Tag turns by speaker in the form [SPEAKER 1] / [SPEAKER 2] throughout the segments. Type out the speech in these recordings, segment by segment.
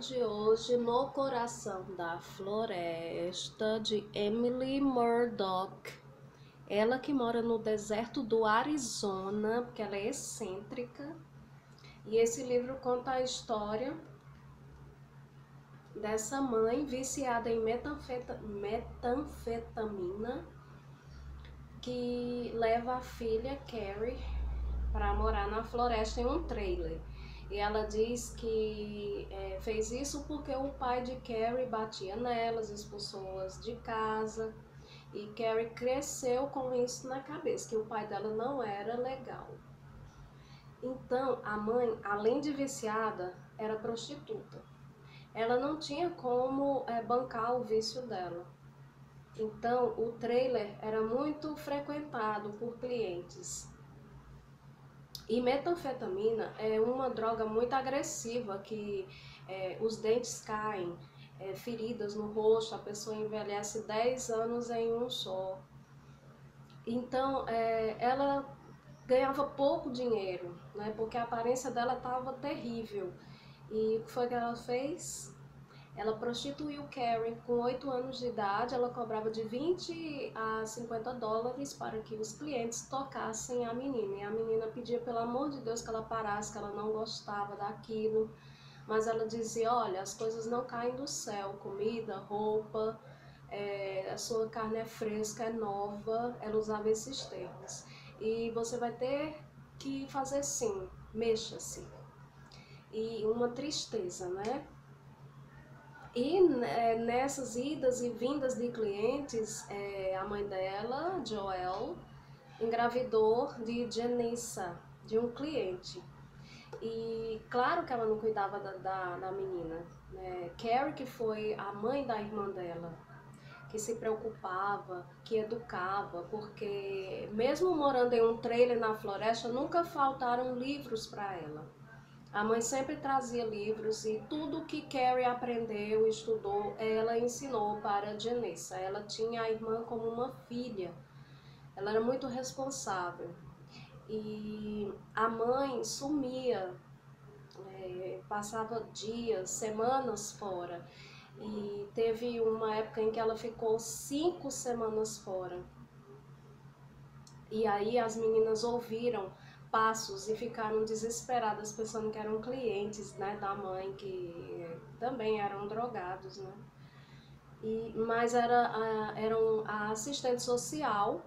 [SPEAKER 1] de hoje, No Coração da Floresta, de Emily Murdoch. Ela que mora no deserto do Arizona, porque ela é excêntrica. E esse livro conta a história dessa mãe viciada em metanfetamina que leva a filha Carrie para morar na floresta em um trailer. E ela diz que fez isso porque o pai de Carrie batia nelas, expulsou-as de casa. E Carrie cresceu com isso na cabeça, que o pai dela não era legal. Então, a mãe, além de viciada, era prostituta. Ela não tinha como bancar o vício dela. Então, o trailer era muito frequentado por clientes. E metanfetamina é uma droga muito agressiva que os dentes caem, feridas no rosto, a pessoa envelhece 10 anos em um só. Então, ela ganhava pouco dinheiro, né, porque a aparência dela estava terrível. E o que foi que ela fez? Ela prostituiu Carrie com 8 anos de idade, ela cobrava de 20 a 50 dólares para que os clientes tocassem a menina. E a menina pedia pelo amor de Deus que ela parasse, que ela não gostava daquilo. Mas ela dizia, olha, as coisas não caem do céu, comida, roupa, a sua carne é fresca, é nova. Ela usava esses termos. E você vai ter que fazer sim, mexa-se. E uma tristeza, né? E nessas idas e vindas de clientes, a mãe dela, Joelle, engravidou de Janissa, de um cliente. E claro que ela não cuidava da menina, né? Carrie, que foi a mãe da irmã dela, que se preocupava, que educava, porque mesmo morando em um trailer na floresta, nunca faltaram livros para ela. A mãe sempre trazia livros e tudo que Carrie aprendeu, estudou, ela ensinou para Janissa. Ela tinha a irmã como uma filha. Ela era muito responsável. E a mãe sumia, passava dias, semanas fora. E teve uma época em que ela ficou 5 semanas fora. E aí as meninas ouviram passos e ficaram desesperadas pensando que eram clientes, né, da mãe, que também eram drogados, né? Mas eram a assistente social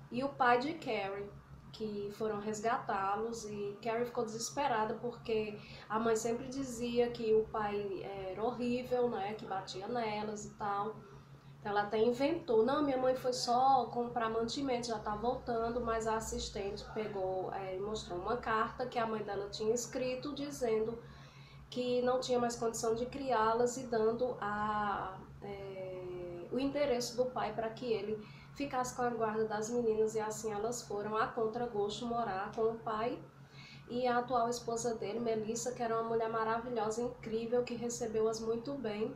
[SPEAKER 1] e o pai de Carrie que foram resgatá-los, e Carrie ficou desesperada porque a mãe sempre dizia que o pai era horrível, né, que batia nelas e tal. Ela até inventou, não, minha mãe foi só comprar mantimento, já tá voltando, mas a assistente pegou e mostrou uma carta que a mãe dela tinha escrito dizendo que não tinha mais condição de criá-las e dando o endereço do pai para que ele ficasse com a guarda das meninas, e assim elas foram a contragosto morar com o pai e a atual esposa dele, Melissa, que era uma mulher maravilhosa, incrível, que recebeu-as muito bem.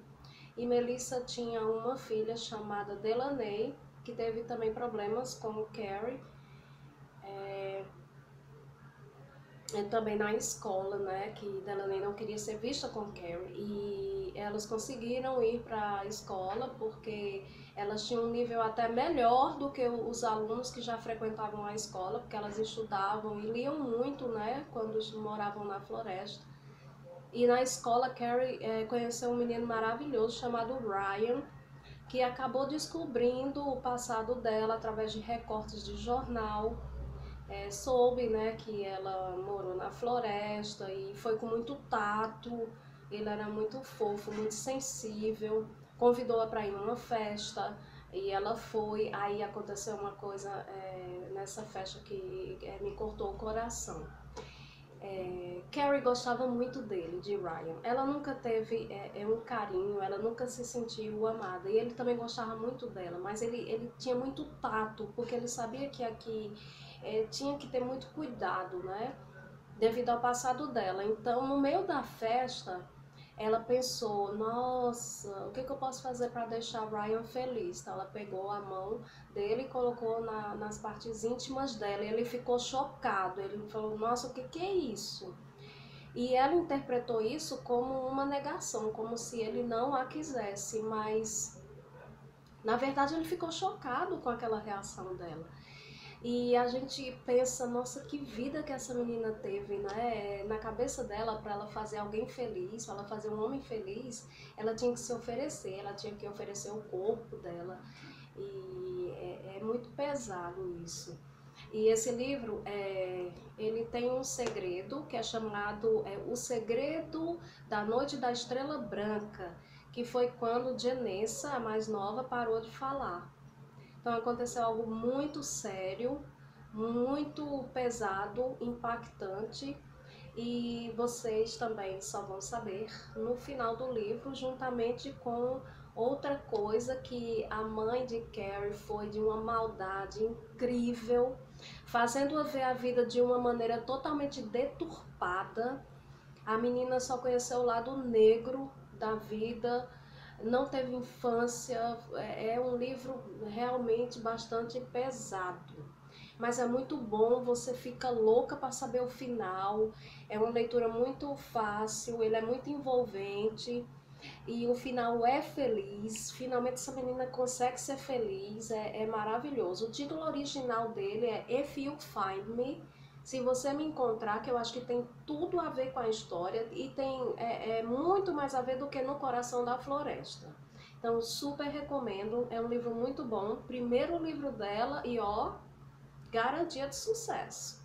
[SPEAKER 1] E Melissa tinha uma filha chamada Delaney, que teve também problemas com Carrie, também na escola, né, que Delaney não queria ser vista com Carrie. E elas conseguiram ir para a escola porque elas tinham um nível até melhor do que os alunos que já frequentavam a escola, porque elas estudavam e liam muito, né, quando moravam na floresta. E na escola, Carrie conheceu um menino maravilhoso chamado Ryan, que acabou descobrindo o passado dela através de recortes de jornal. Soube, né, que ela morou na floresta e foi com muito tato. Ele era muito fofo, muito sensível, convidou-a para ir numa festa e ela foi. Aí aconteceu uma coisa nessa festa que me cortou o coração. Carrie gostava muito dele, de Ryan. Ela nunca teve um carinho, ela nunca se sentiu amada. E ele também gostava muito dela, mas ele tinha muito tato, porque ele sabia que aqui tinha que ter muito cuidado, né? Devido ao passado dela. Então, no meio da festa, ela pensou, nossa, o que eu posso fazer para deixar Ryan feliz? Então, ela pegou a mão dele e colocou nas partes íntimas dela. E ele ficou chocado. Ele falou, nossa, o que é isso? E ela interpretou isso como uma negação, como se ele não a quisesse, mas na verdade ele ficou chocado com aquela reação dela. E a gente pensa, nossa, que vida que essa menina teve, né? Na cabeça dela, para ela fazer alguém feliz, para ela fazer um homem feliz, ela tinha que se oferecer, ela tinha que oferecer o corpo dela. E é muito pesado isso. E esse livro, ele tem um segredo que é chamado O Segredo da Noite da Estrela Branca, que foi quando Janessa, a mais nova, parou de falar. Então aconteceu algo muito sério, muito pesado, impactante, e vocês também só vão saber no final do livro, juntamente com outra coisa que a mãe de Carrie foi de uma maldade incrível, fazendo-a ver a vida de uma maneira totalmente deturpada. A menina só conheceu o lado negro da vida, não teve infância. É um livro realmente bastante pesado, mas é muito bom, você fica louca para saber o final. É uma leitura muito fácil, ele é muito envolvente e o final é feliz. Finalmente essa menina consegue ser feliz, é maravilhoso. O título original dele é If You Find Me, se você me encontrar, que eu acho que tem tudo a ver com a história e tem muito mais a ver do que No Coração da Floresta. Então super recomendo, é um livro muito bom, primeiro livro dela e ó, garantia de sucesso.